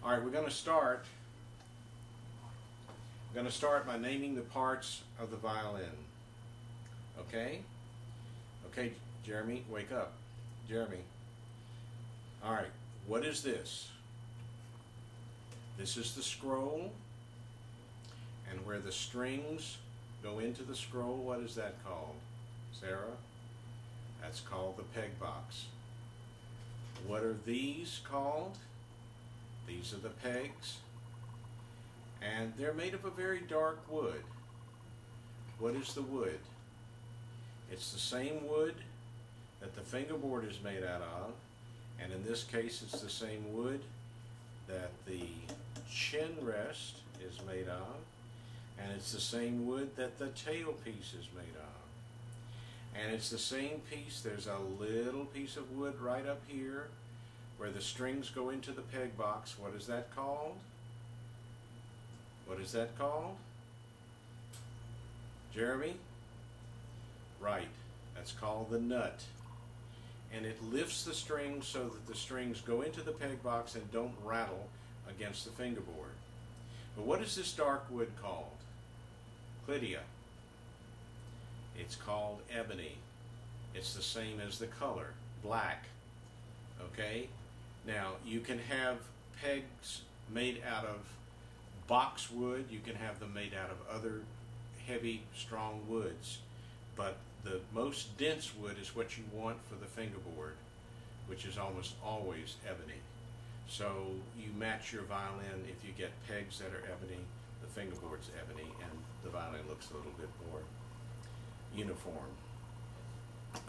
All right, we're going to start. I'm going to start by naming the parts of the violin. Okay? Okay, Jeremy, wake up. Jeremy. All right, what is this? This is the scroll. And where the strings go into the scroll, what is that called? Sarah? That's called the peg box. What are these called? These are the pegs. And they're made of a very dark wood. What is the wood? It's the same wood that the fingerboard is made out of, and in this case it's the same wood that the chin rest is made of, and it's the same wood that the tailpiece is made of. And it's the same piece. There's a little piece of wood right up here where the strings go into the peg box. What is that called? What is that called? Jeremy? Right. That's called the nut. And it lifts the strings so that the strings go into the peg box and don't rattle against the fingerboard. But what is this dark wood called? Clydia. It's called ebony. It's the same as the color, black. Okay? Now, you can have pegs made out of boxwood. You can have them made out of other heavy, strong woods. But the most dense wood is what you want for the fingerboard, which is almost always ebony. So you match your violin if you get pegs that are ebony, the fingerboard's ebony, and the violin looks a little bit more uniform.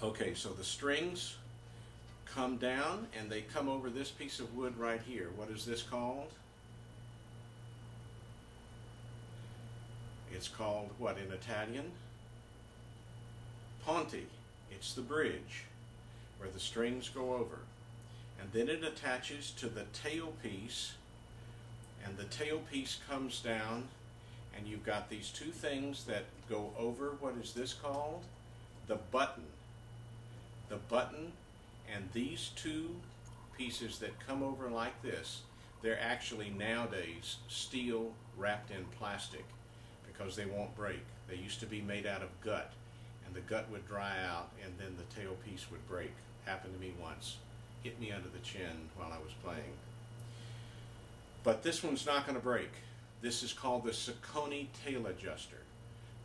Okay, so the strings come down and they come over this piece of wood right here. What is this called? It's called what in Italian? Ponte. It's the bridge where the strings go over. And then it attaches to the tailpiece, and the tailpiece comes down, and you've got these two things that go over. What is this called? The button. The button, and these two pieces that come over like this, they're actually nowadays steel wrapped in plastic because they won't break. They used to be made out of gut, and the gut would dry out and then the tailpiece would break. Happened to me once. Hit me under the chin while I was playing. But this one's not going to break. This is called the Saccone tail adjuster,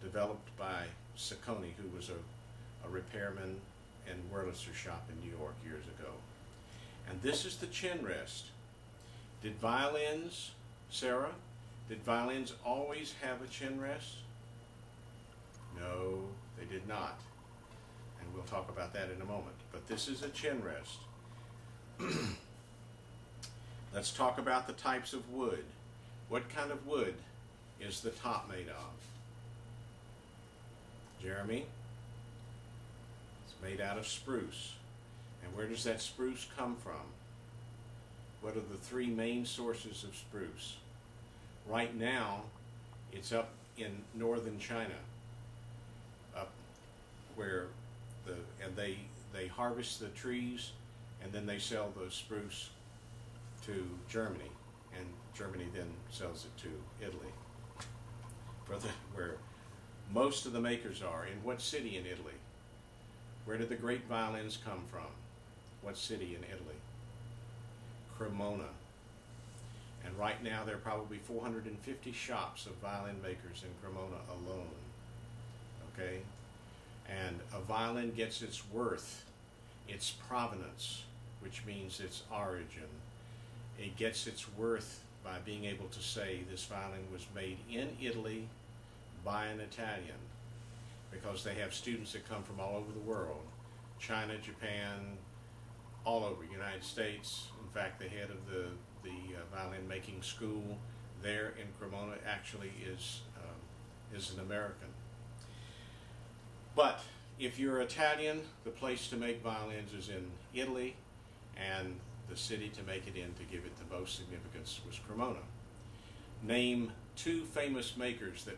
developed by Saccone, who was a repairman in Wurlitzer shop in New York years ago. And this is the chin rest. Did violins, Sarah, did violins always have a chin rest? No, they did not. And we'll talk about that in a moment. But this is a chin rest. Let's talk about the types of wood. What kind of wood is the top made of? Jeremy? It's made out of spruce. And where does that spruce come from? What are the three main sources of spruce? Right now, it's up in northern China, up where they harvest the trees and then they sell the spruce to Germany, and Germany then sells it to Italy, where most of the makers are. In what city in Italy? Where did the great violins come from? What city in Italy? Cremona. And right now there are probably 450 shops of violin makers in Cremona alone. Okay? And a violin gets its worth, its provenance, which means its origin. It gets its worth by being able to say this violin was made in Italy by an Italian, because they have students that come from all over the world, China, Japan, all over, United States. In fact, the head of the violin making school there in Cremona actually is an American. But if you're Italian, the place to make violins is in Italy, and the city to make it in to give it the most significance was Cremona. Name three famous makers that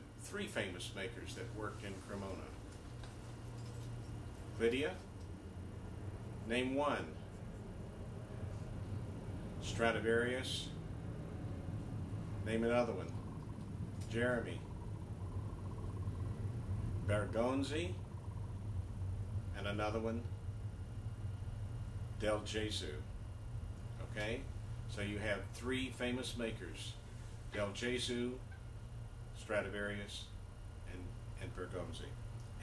worked in Cremona. Lydia? Name one. Stradivarius, Name another one. Jeremy. Bergonzi. And another one. Del Gesù. Okay? So you have three famous makers. Del Gesù, Stradivarius, and Bergonzi.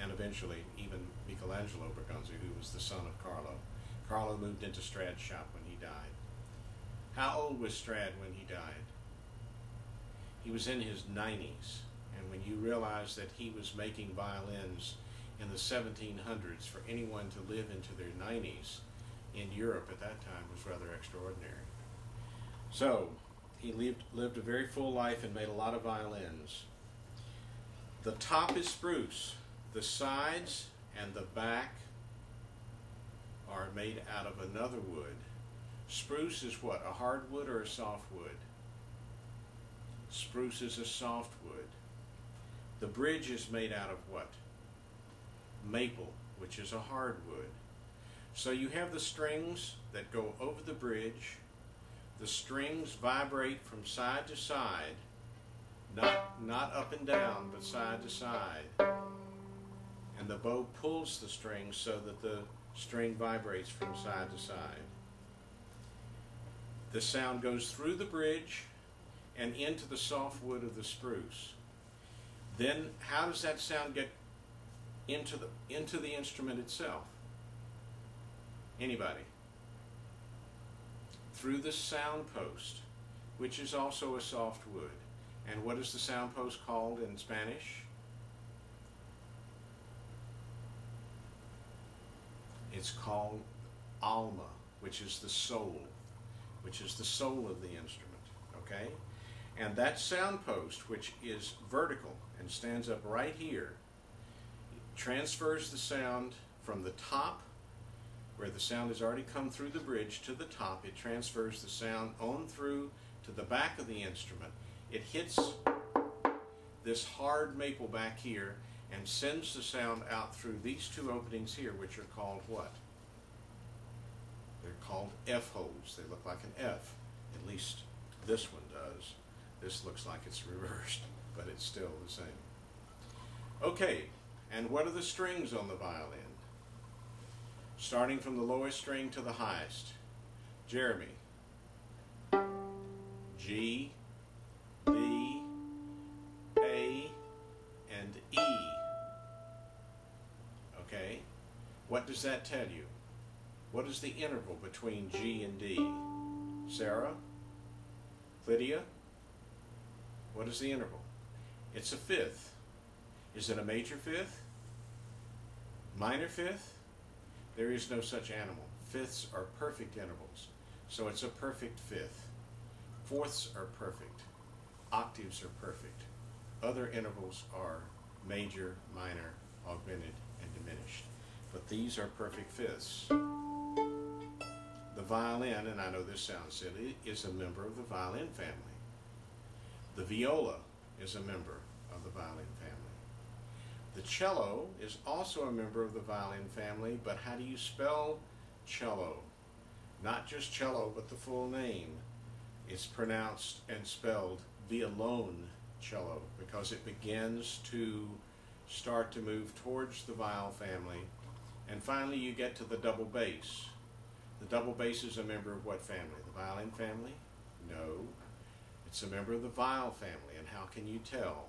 And eventually even Michelangelo Bergonzi, who was the son of Carlo. Carlo moved into Strad's shop when he died. How old was Strad when he died? He was in his 90s. And when you realize that he was making violins in the 1700s for anyone to live into their 90s in Europe at that time was rather extraordinary. So he lived a very full life and made a lot of violins. The top is spruce. The sides and the back are made out of another wood. Spruce is what? A hardwood or a softwood? Spruce is a softwood. The bridge is made out of what? Maple, which is a hardwood. So you have the strings that go over the bridge. The strings vibrate from side to side, not up and down, but side to side. And the bow pulls the strings so that the string vibrates from side to side. The sound goes through the bridge and into the soft wood of the spruce. Then how does that sound get into the instrument itself? Anybody? Through the sound post, which is also a soft wood. And what is the sound post called in Spanish? It's called alma, which is the soul, which is the soul of the instrument, okay? And that sound post, which is vertical and stands up right here, transfers the sound from the top, where the sound has already come through the bridge, to the top. It transfers the sound on through to the back of the instrument. It hits this hard maple back here and sends the sound out through these two openings here, which are called what? They're called F holes. They look like an F. At least this one does. This looks like it's reversed, but it's still the same. Okay, and what are the strings on the violin? Starting from the lowest string to the highest. Jeremy. G, B, A, and E. Okay? What does that tell you? What is the interval between G and D? Sarah? Lydia? What is the interval? It's a fifth. Is it a major fifth? Minor fifth? There is no such animal. Fifths are perfect intervals. So it's a perfect fifth. Fourths are perfect. Octaves are perfect. Other intervals are major, minor, augmented, and diminished. But these are perfect fifths. The violin, and I know this sounds silly, is a member of the violin family. The viola is a member of the violin family. The cello is also a member of the violin family, but how do you spell cello? Not just cello, but the full name. It's pronounced and spelled violoncello because it begins to start to move towards the viol family. And finally you get to the double bass. The double bass is a member of what family? The violin family? No. It's a member of the viol family. And how can you tell?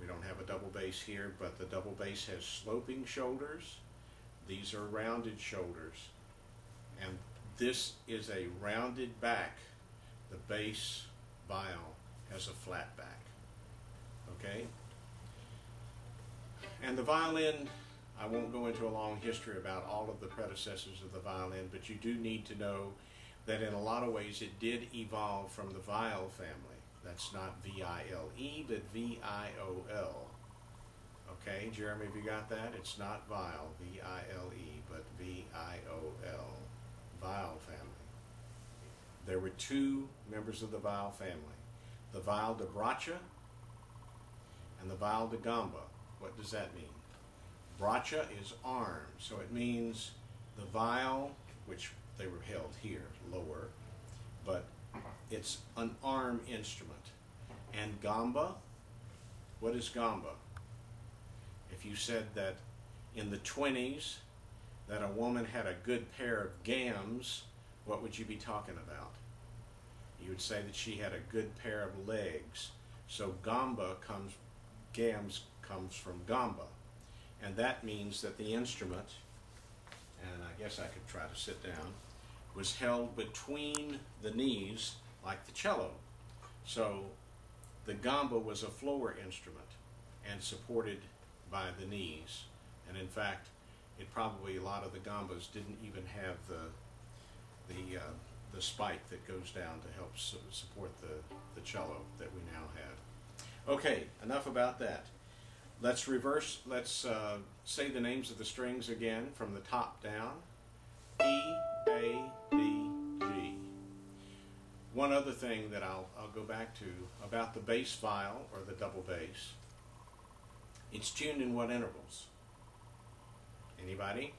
We don't have a double bass here, but the double bass has sloping shoulders. These are rounded shoulders. And this is a rounded back. The bass viol has a flat back. Okay? And the violin, I won't go into a long history about all of the predecessors of the violin, but you do need to know that in a lot of ways it did evolve from the viol family. That's not V-I-L-E, but V-I-O-L. Okay, Jeremy, have you got that? It's not viol, V-I-L-E, but V-I-O-L. Viol family. There were two members of the viol family. The viol de braccia and the viol de gamba. What does that mean? Braccia is arm, so it means the viol, which they were held here, lower, but it's an arm instrument. And gamba, what is gamba? If you said that in the 20s that a woman had a good pair of gams, what would you be talking about? You would say that she had a good pair of legs. So gams comes from gamba. And that means that the instrument, and I guess I could try to sit down, was held between the knees like the cello. So the gamba was a floor instrument and supported by the knees. And in fact, a lot of the gambas didn't even have the spike that goes down to help support the cello that we now have. Okay, enough about that. Let's say the names of the strings again from the top down. E, A, B, G. One other thing that I'll go back to about the bass viol, or the double bass. It's tuned in what intervals? Anybody?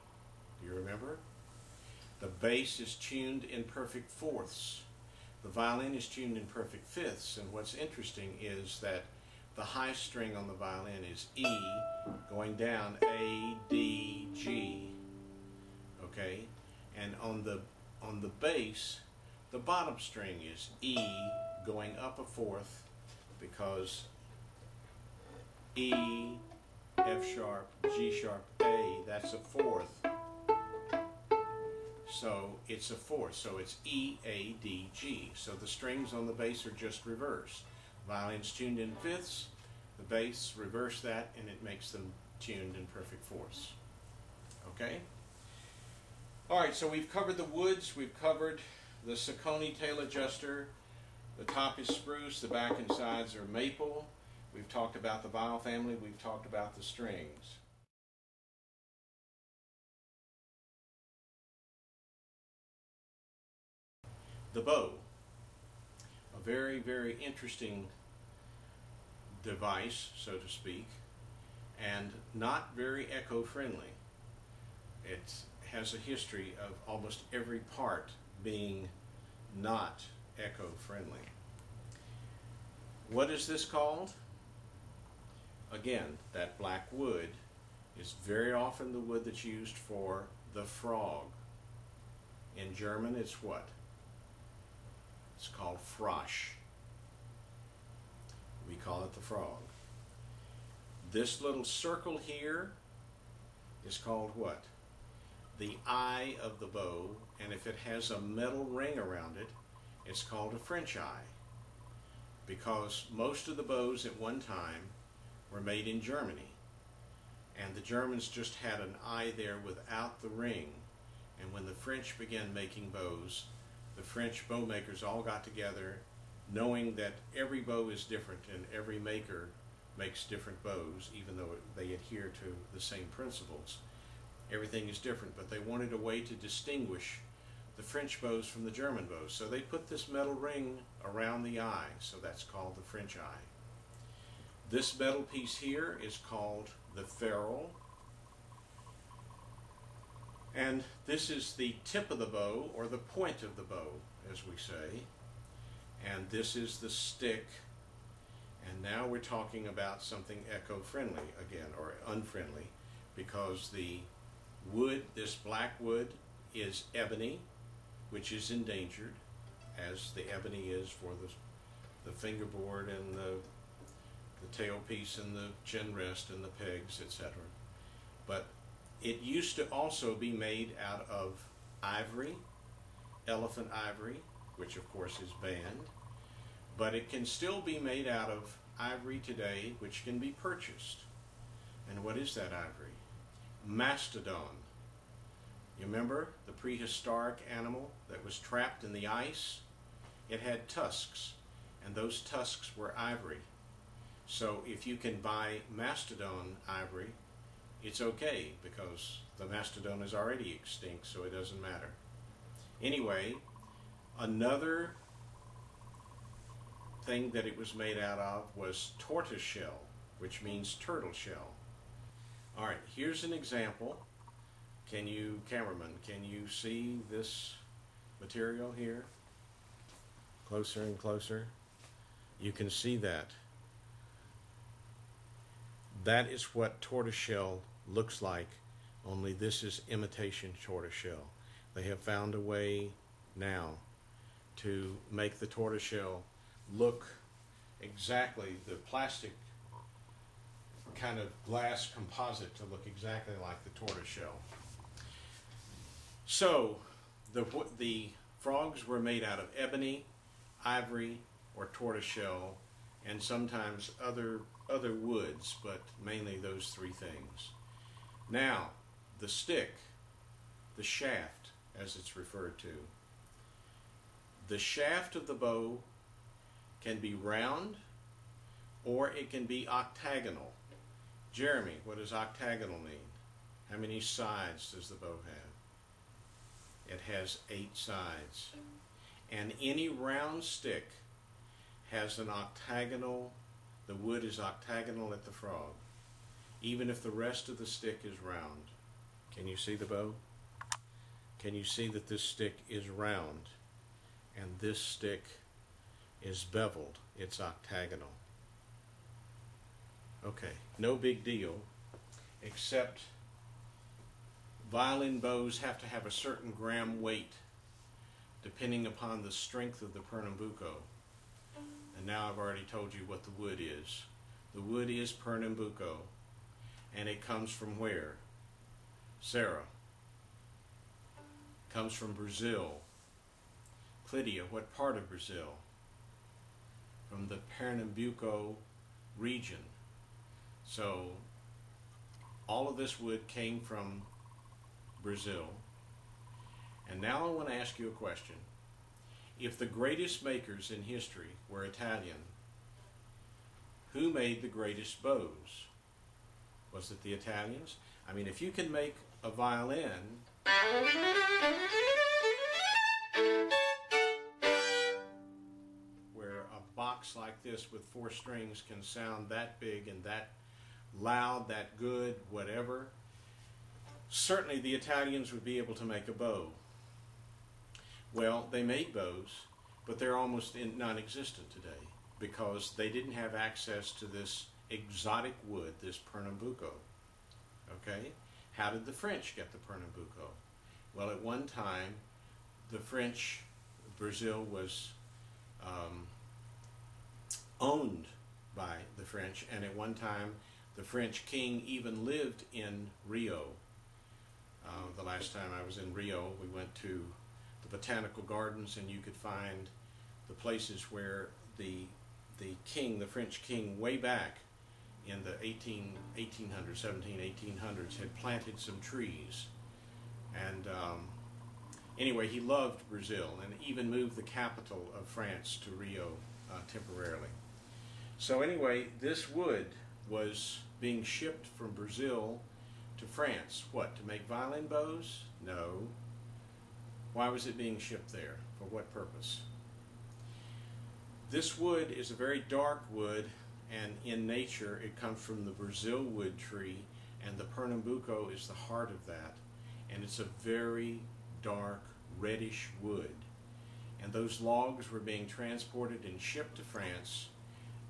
Do you remember? The bass is tuned in perfect fourths. The violin is tuned in perfect fifths, and what's interesting is that the high string on the violin is E, going down A, D, G. Okay? And on the bass, the bottom string is E, going up a fourth, because E, F sharp, G sharp, A, that's a fourth. So it's a fourth, so it's E, A, D, G. So the strings on the bass are just reversed. Violin's tuned in fifths, the bass reverse that, and it makes them tuned in perfect fourths. Okay? Alright, so we've covered the woods, we've covered the Saucony tail adjuster, the top is spruce, the back and sides are maple, we've talked about the viol family, we've talked about the strings. The bow, a very, very interesting device, so to speak, and not very eco-friendly. It has a history of almost every part being not eco-friendly. What is this called? Again, that black wood is very often the wood that's used for the frog. In German, it's what? It's called Frosch. We call it the frog. This little circle here is called what? The eye of the bow, and if it has a metal ring around it, it's called a French eye. Because most of the bows at one time were made in Germany, and the Germans just had an eye there without the ring. And when the French began making bows, the French bow makers all got together, knowing that every bow is different and every maker makes different bows, even though they adhere to the same principles. Everything is different, but they wanted a way to distinguish the French bows from the German bows. So they put this metal ring around the eye, so that's called the French eye. This metal piece here is called the ferrule. And this is the tip of the bow, or the point of the bow, as we say. And this is the stick. And now we're talking about something eco-friendly again, or unfriendly, because the wood, this black wood, is ebony, which is endangered, as the ebony is for the fingerboard and the tailpiece and the chin rest and the pegs, etc. But it used to also be made out of ivory, elephant ivory, which of course is banned, but it can still be made out of ivory today, which can be purchased. And what is that ivory? Mastodon. You remember the prehistoric animal that was trapped in the ice? It had tusks, and those tusks were ivory. So if you can buy mastodon ivory, it's okay, because the mastodon is already extinct, so it doesn't matter. Anyway, another thing that it was made out of was tortoise shell, which means turtle shell. All right, here's an example. Can you, cameraman, can you see this material here? Closer and closer. You can see that. That is what tortoiseshell looks like, only this is imitation tortoiseshell. They have found a way now to make the tortoiseshell look exactly, the plastic kind of glass composite to look exactly like the tortoiseshell. So the frogs were made out of ebony, ivory, or tortoiseshell, and sometimes other woods, but mainly those three things. Now, the stick, the shaft, as it's referred to. The shaft of the bow can be round or it can be octagonal. Jeremy, what does octagonal mean? How many sides does the bow have? It has 8 sides. And any round stick has an octagonal, the wood is octagonal at the frog, even if the rest of the stick is round. Can you see the bow? Can you see that this stick is round and this stick is beveled? It's octagonal. Okay, no big deal, except violin bows have to have a certain gram weight depending upon the strength of the Pernambuco. And now I've already told you what the wood is. The wood is Pernambuco, and it comes from where? Sarah. Comes from Brazil. Clydia, what part of Brazil? From the Pernambuco region. So all of this wood came from Brazil. And now I want to ask you a question. If the greatest makers in history were Italian, who made the greatest bows? Was it the Italians? I mean, if you can make a violin where a box like this with 4 strings can sound that big and that loud, that good, whatever, certainly the Italians would be able to make a bow. Well, they made bows, but they're almost non-existent today because they didn't have access to this exotic wood, this Pernambuco. Okay? How did the French get the Pernambuco? Well, at one time, the French, Brazil was owned by the French, and at one time, the French king even lived in Rio. The last time I was in Rio, we went to the botanical gardens, and you could find the places where the king, the French king, way back in the 1800s, 1800s, had planted some trees. And anyway, he loved Brazil and even moved the capital of France to Rio temporarily. So anyway, this wood was being shipped from Brazil to France. What, to make violin bows? No. Why was it being shipped there? For what purpose? This wood is a very dark wood, and in nature it comes from the Brazil wood tree, and the Pernambuco is the heart of that, and it's a very dark reddish wood. And those logs were being transported and shipped to France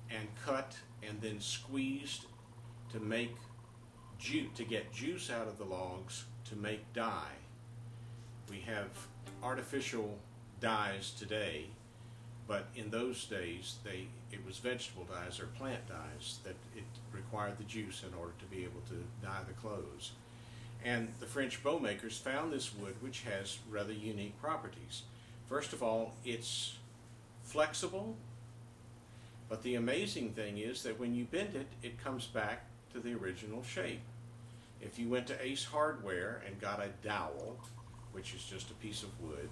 and cut and then squeezed to make to get juice out of the logs to make dye. We have artificial dyes today, but in those days it was vegetable dyes or plant dyes that it required the juice in order to be able to dye the clothes. And the French bow makers found this wood, which has rather unique properties. First of all, it's flexible, but the amazing thing is that when you bend it, it comes back to the original shape. If you went to Ace Hardware and got a dowel, which is just a piece of wood,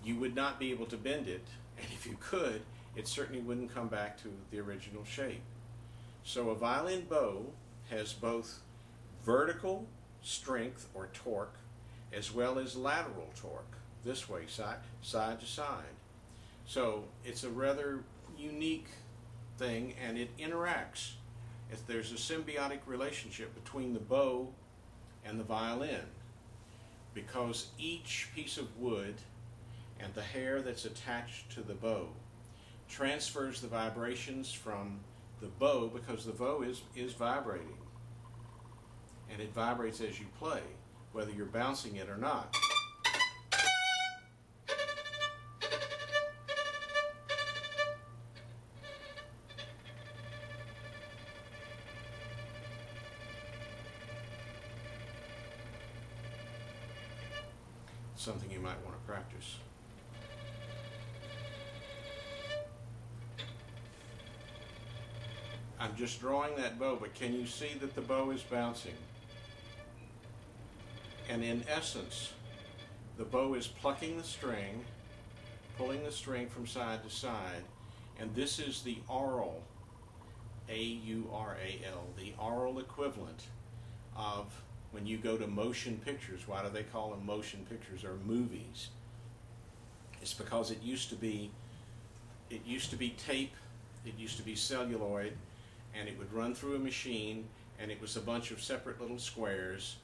you would not be able to bend it, and if you could, it certainly wouldn't come back to the original shape. So a violin bow has both vertical strength or torque as well as lateral torque, this way, side to side. So it's a rather unique thing, and it interacts. If there's a symbiotic relationship between the bow and the violin, because each piece of wood and the hair that's attached to the bow transfers the vibrations from the bow, because the bow is vibrating, and it vibrates as you play, whether you're bouncing it or not. Something you might want to practice. I'm just drawing that bow, but can you see that the bow is bouncing? And in essence, the bow is plucking the string, pulling the string from side to side, and this is the aural, A-U-R-A-L, the aural equivalent of when you go to motion pictures. Why do they call them motion pictures or movies? It's because it used to be tape, it used to be celluloid, and it would run through a machine, and it was a bunch of separate little squares,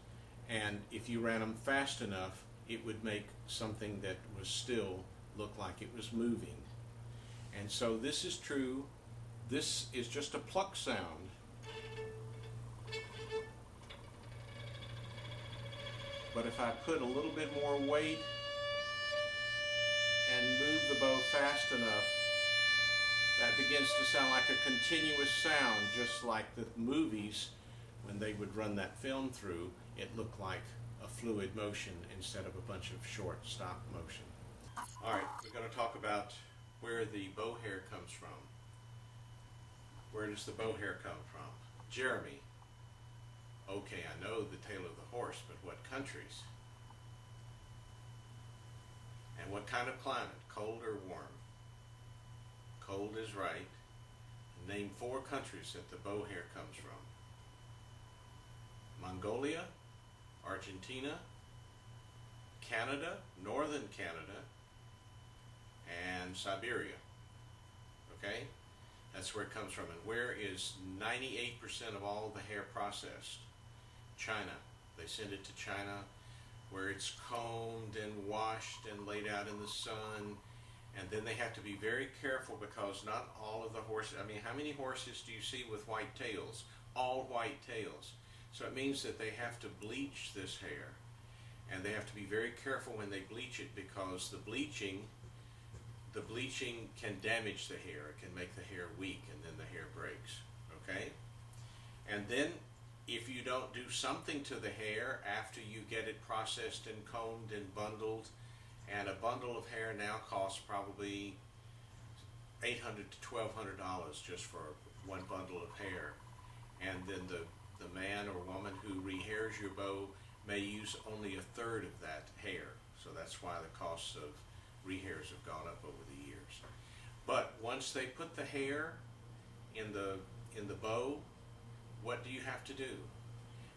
and if you ran them fast enough, it would make something that was still look like it was moving. And so this is true. This is just a pluck sound. But if I put a little bit more weight and move the bow fast enough, that begins to sound like a continuous sound, just like the movies, when they would run that film through, it looked like a fluid motion instead of a bunch of short stop motion. All right, we're going to talk about where the bow hair comes from. Where does the bow hair come from? Jeremy. Okay, I know the tail of the horse, but what countries? And what kind of climate? Cold or warm? Cold is right. Name 4 countries that the bow hair comes from. Mongolia, Argentina, Canada, northern Canada, and Siberia. Okay? That's where it comes from. And where is 98% of all the hair processed? China. They send it to China, where it's combed and washed and laid out in the sun. And then they have to be very careful, because not all of the horses, I mean, how many horses do you see with white tails? All white tails. So it means that they have to bleach this hair. And they have to be very careful when they bleach it, because the bleaching can damage the hair. It can make the hair weak, and then the hair breaks. Okay? And then if you don't do something to the hair after you get it processed and combed and bundled, and a bundle of hair now costs probably $800 to $1,200 just for one bundle of hair. And then the man or woman who rehairs your bow may use only 1/3 of that hair. So that's why the costs of rehairs have gone up over the years. But once they put the hair in the bow, what do you have to do?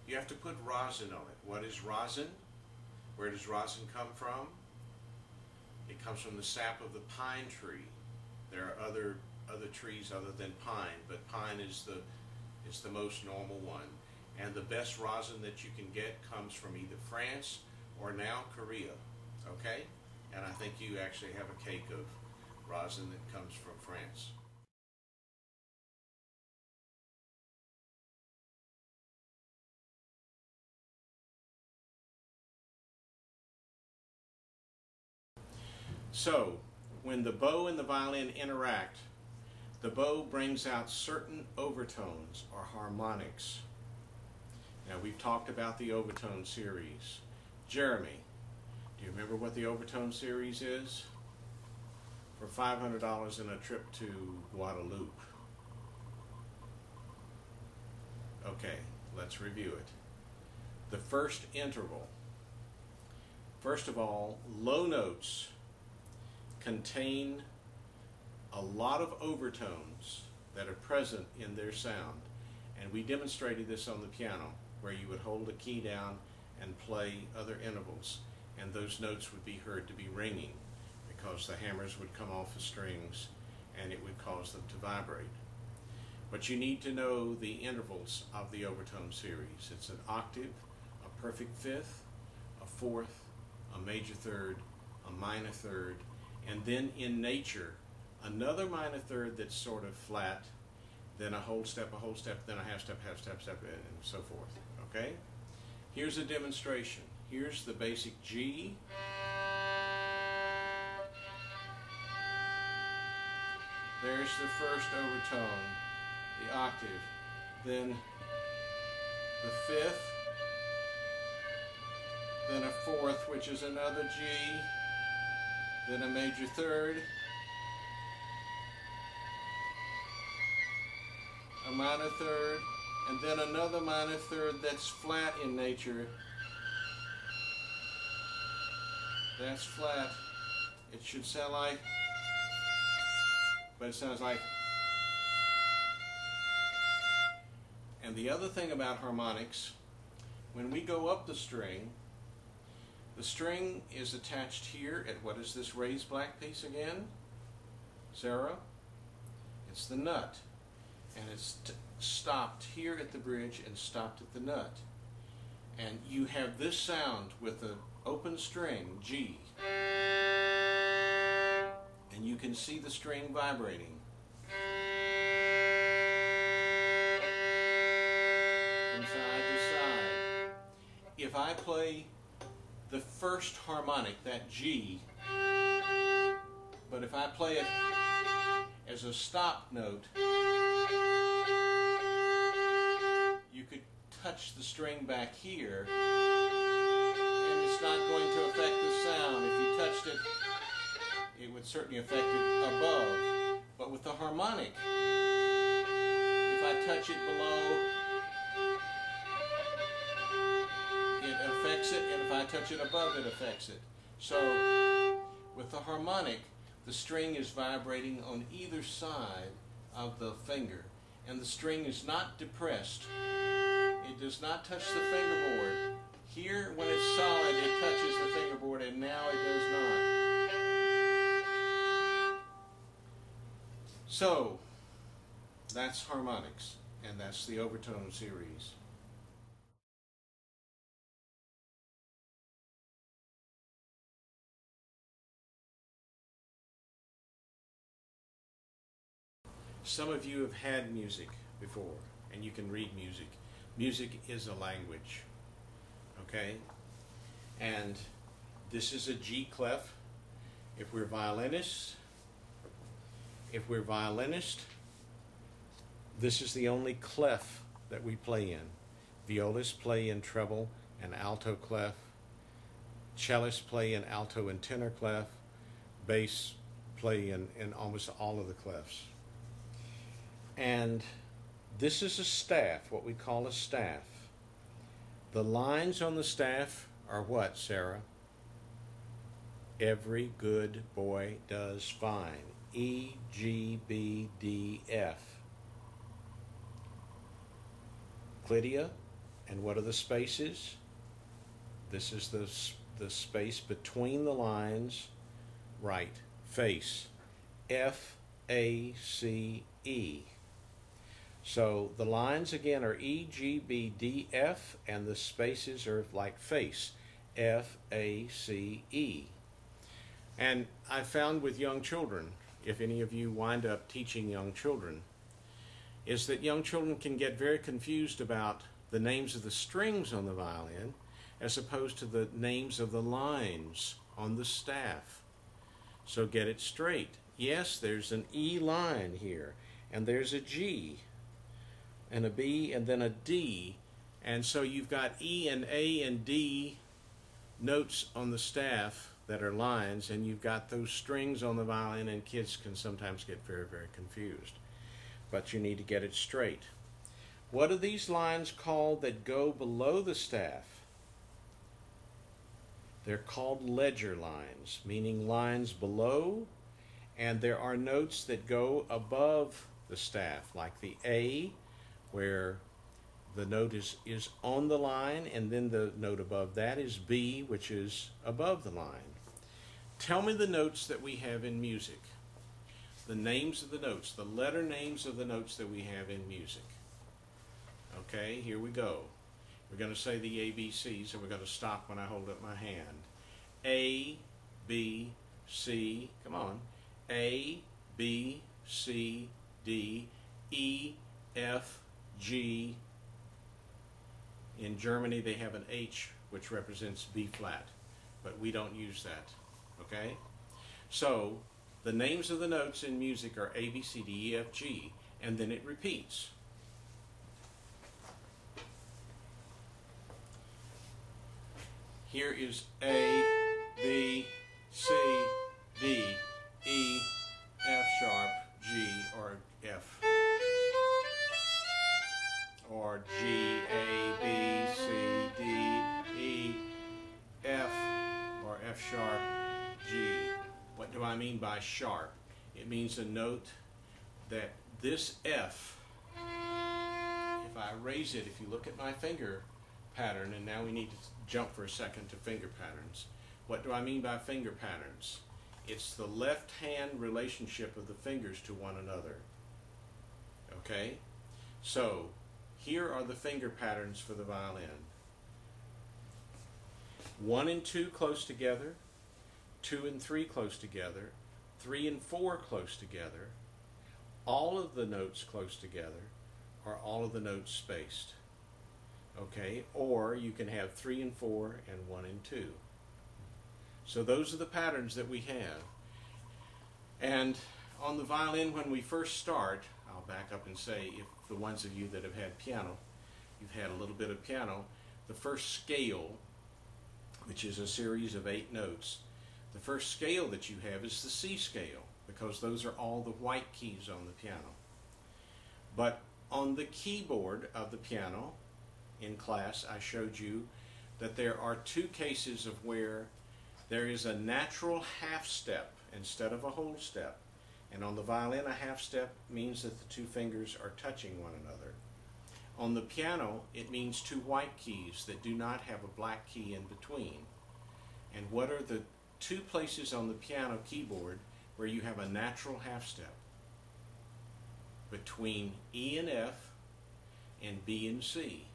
You have to put rosin on it. What is rosin? Where does rosin come from? It comes from the sap of the pine tree. There are other trees other than pine, but pine is the most normal one. And the best rosin that you can get comes from either France or now Korea. Okay? And I think you actually have a cake of rosin that comes from France. So, when the bow and the violin interact, the bow brings out certain overtones or harmonics. Now, we've talked about the overtone series. Jeremy, do you remember what the overtone series is? For $500 in a trip to Guadeloupe. Okay, let's review it. The first interval. First of all, low notes contain a lot of overtones that are present in their sound. And we demonstrated this on the piano, where you would hold a key down and play other intervals, and those notes would be heard to be ringing, because the hammers would come off the strings and it would cause them to vibrate. But you need to know the intervals of the overtone series. It's an octave, a perfect fifth, a fourth, a major third, a minor third, and then in nature another minor third that's sort of flat, then a whole step, then a half step, and so forth. Okay? Here's a demonstration. Here's the basic G. There's the first overtone, the octave. Then the fifth, then a fourth, which is another G, then a major third, a minor third, and then another minor third that's flat in nature. That's flat. It should sound like, but it sounds like. And the other thing about harmonics, when we go up the string is attached here at, what is this raised black piece again, Sarah? It's the nut. And it's stopped here at the bridge and stopped at the nut. And you have this sound with the open string, G. And you can see the string vibrating. From side to side. If I play the first harmonic, that G, but if I play it as a stop note, you could touch the string back here, and it's not going to affect the sound. If you touched it, it would certainly affect it above. But with the harmonic, if I touch it below, it affects it, and if I touch it above, it affects it. So, with the harmonic, the string is vibrating on either side of the finger, and the string is not depressed. It does not touch the fingerboard. Here, when it's solid, it touches the fingerboard, and now it does not. So, that's harmonics, and that's the overtone series. Some of you have had music before, and you can read music. Music is a language, okay? And this is a G clef. If we're violinists, this is the only clef that we play in. Violists play in treble and alto clef. Cellists play in alto and tenor clef. Bass play in almost all of the clefs. And this is a staff, what we call a staff. The lines on the staff are what, Sarah? Every good boy does fine. E, G, B, D, F. Clydia, and what are the spaces? This is the space between the lines, right, face. F, A, C, E. So the lines again are E, G, B, D, F, and the spaces are like face, F, A, C, E. And I found with young children, if any of you wind up teaching young children, is that young children can get very confused about the names of the strings on the violin as opposed to the names of the lines on the staff. So get it straight. Yes, there's an E line here, and there's a G, and a B, and then a D. And so you've got E and A and D notes on the staff that are lines, and you've got those strings on the violin, and kids can sometimes get very, very confused. But you need to get it straight. What are these lines called that go below the staff? They're called ledger lines, meaning lines below, and there are notes that go above the staff, like the A, where the note is on the line, and then the note above that is B, which is above the line. Tell me the notes that we have in music. The names of the notes, the letter names of the notes that we have in music. Okay, here we go. We're going to say the ABCs, and we're going to stop when I hold up my hand. A, B, C, come on. A, B, C, D, E, F, G. In Germany they have an H which represents B flat, but we don't use that, okay? So the names of the notes in music are A, B, C, D, E, F, G, and then it repeats. Here is A, B, C, D, E, F sharp, G, or F. Or G, A, B, C, D, E, F, or F sharp, G. What do I mean by sharp? It means a note that this F, if I raise it, if you look at my finger pattern, and now we need to jump for a second to finger patterns. What do I mean by finger patterns? It's the left-hand relationship of the fingers to one another. Okay? So, here are the finger patterns for the violin. 1 and 2 close together, 2 and 3 close together, 3 and 4 close together, all of the notes close together, or all of the notes spaced. Okay, or you can have 3 and 4 and 1 and 2. So those are the patterns that we have. And on the violin, when we first start, I'll back up and say, if the ones of you that have had piano, you've had a little bit of piano, the first scale, which is a series of 8 notes, the first scale that you have is the C scale, because those are all the white keys on the piano. But on the keyboard of the piano, in class, I showed you that there are 2 cases of where there is a natural half step instead of a whole step. And on the violin, a half step means that the 2 fingers are touching one another. On the piano, it means 2 white keys that do not have a black key in between. And what are the 2 places on the piano keyboard where you have a natural half step? Between E and F and B and C.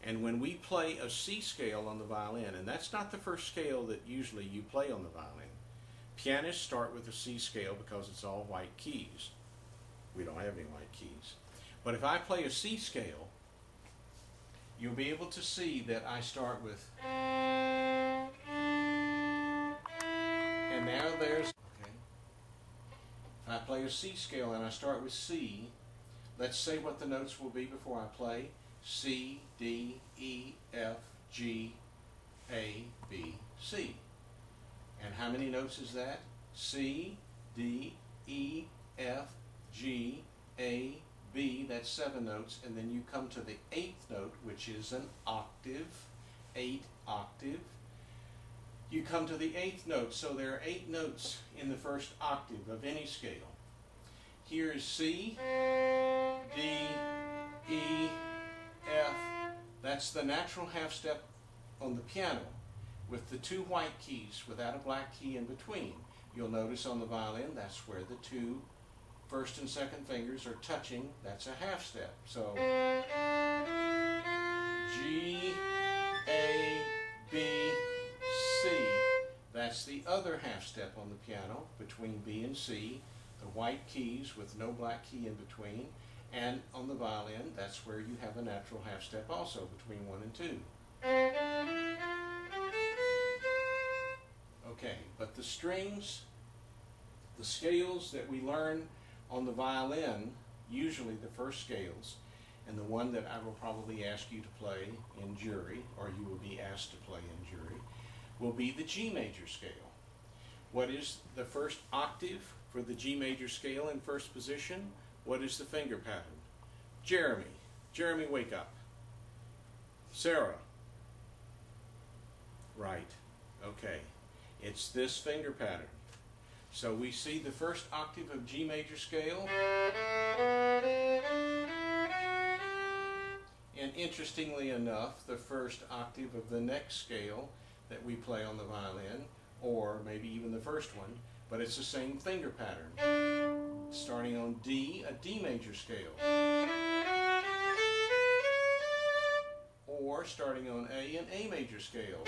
And when we play a C scale on the violin, and that's not the first scale that usually you play on the violin. Pianists start with a C scale because it's all white keys. We don't have any white keys. But if I play a C scale, you'll be able to see that I start with, and now there's, okay. If I play a C scale and I start with C, let's say what the notes will be before I play. C, D, E, F, G, A, B, C. And how many notes is that? C, D, E, F, G, A, B, that's 7 notes, and then you come to the 8th note, which is an octave, 8 octave. You come to the 8th note, so there are 8 notes in the first octave of any scale. Here is C, D, E, F, that's the natural half step on the piano with the 2 white keys without a black key in between. You'll notice on the violin that's where the 2 first and second fingers are touching. That's a half step. So G, A, B, C. That's the other half step on the piano between B and C, the white keys with no black key in between. And on the violin, that's where you have a natural half step also between 1 and 2. Okay, but the strings, the scales that we learn on the violin, usually the first scales, and the one that I will probably ask you to play in jury, or you will be asked to play in jury, will be the G major scale. What is the first octave for the G major scale in first position? What is the finger pattern? Jeremy, wake up. Sarah. Right. Okay. It's this finger pattern. So we see the first octave of G major scale. And interestingly enough, the first octave of the next scale that we play on the violin, or maybe even the first one, but it's the same finger pattern. Starting on D, a D major scale. Or starting on A, an A major scale.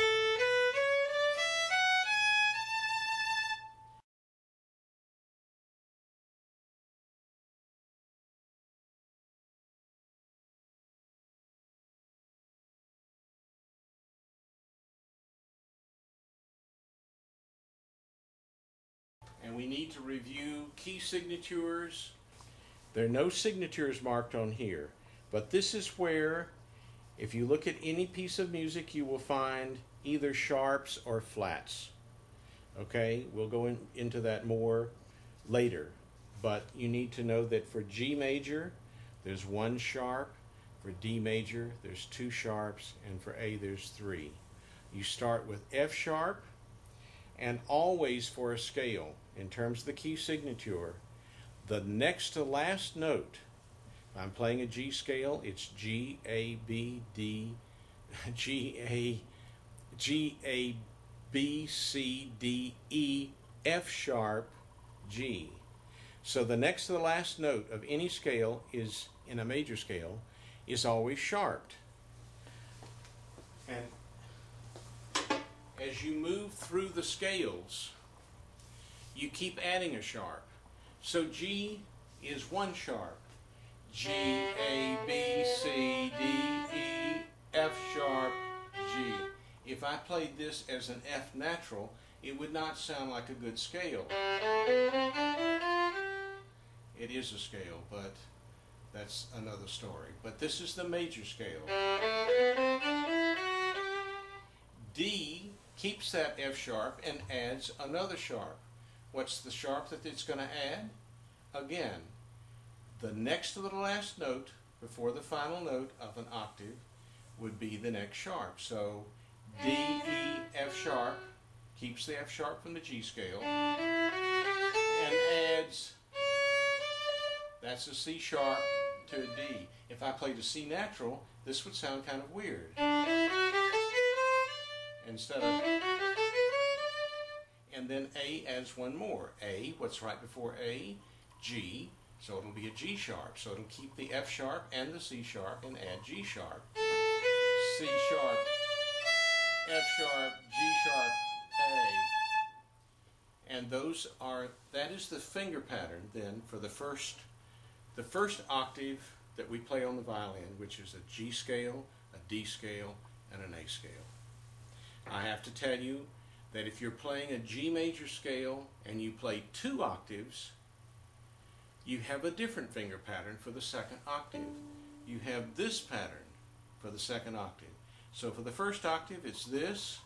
and we need to review key signatures. There are no signatures marked on here, but this is where, if you look at any piece of music, you will find either sharps or flats. Okay, we'll go into that more later, but you need to know that for G major, there's 1 sharp, for D major, there's 2 sharps, and for A, there's 3. You start with F sharp, and always for a scale, in terms of the key signature, the next to last note, if I'm playing a G scale, it's G, A, B, D, G, A, B, C, D, E, F sharp, G. So the next to the last note of any scale is, in a major scale, is always sharped. And as you move through the scales, you keep adding a sharp. So G is 1 sharp. G, A, B, C, D, E, F sharp, G. If I played this as an F natural, it would not sound like a good scale. It is a scale, but that's another story. But this is the major scale. D keeps that F sharp and adds another sharp. What's the sharp that it's going to add? Again, the next to the last note before the final note of an octave would be the next sharp. So D, E, F sharp keeps the F sharp from the G scale and adds, that's a C sharp to a D. If I played a C natural, this would sound kind of weird. Instead of, and then A adds 1 more. A, what's right before A? G, so it'll be a G sharp. So it'll keep the F sharp and the C sharp and add G sharp. C sharp, F sharp, G sharp, A. And those are, that is the finger pattern then for the first octave that we play on the violin, which is a G scale, a D scale, and an A scale. I have to tell you that if you're playing a G major scale and you play 2 octaves, you have a different finger pattern for the 2nd octave. You have this pattern for the 2nd octave. So for the 1st octave, it's this.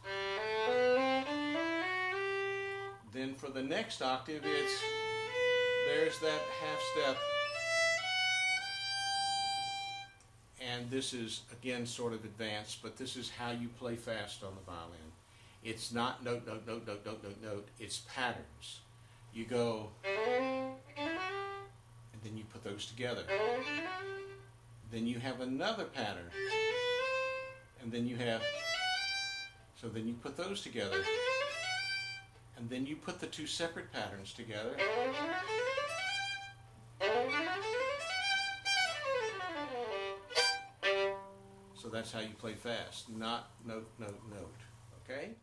Then for the next octave, there's that half step. And this is, again, sort of advanced, but this is how you play fast on the violin. It's not note, note, note, note, note, note, note. It's patterns. You go, and then you put those together. Then you have another pattern. And then you have, so then you put those together. And then you put the 2 separate patterns together. So that's how you play fast, not note, note, note. Okay?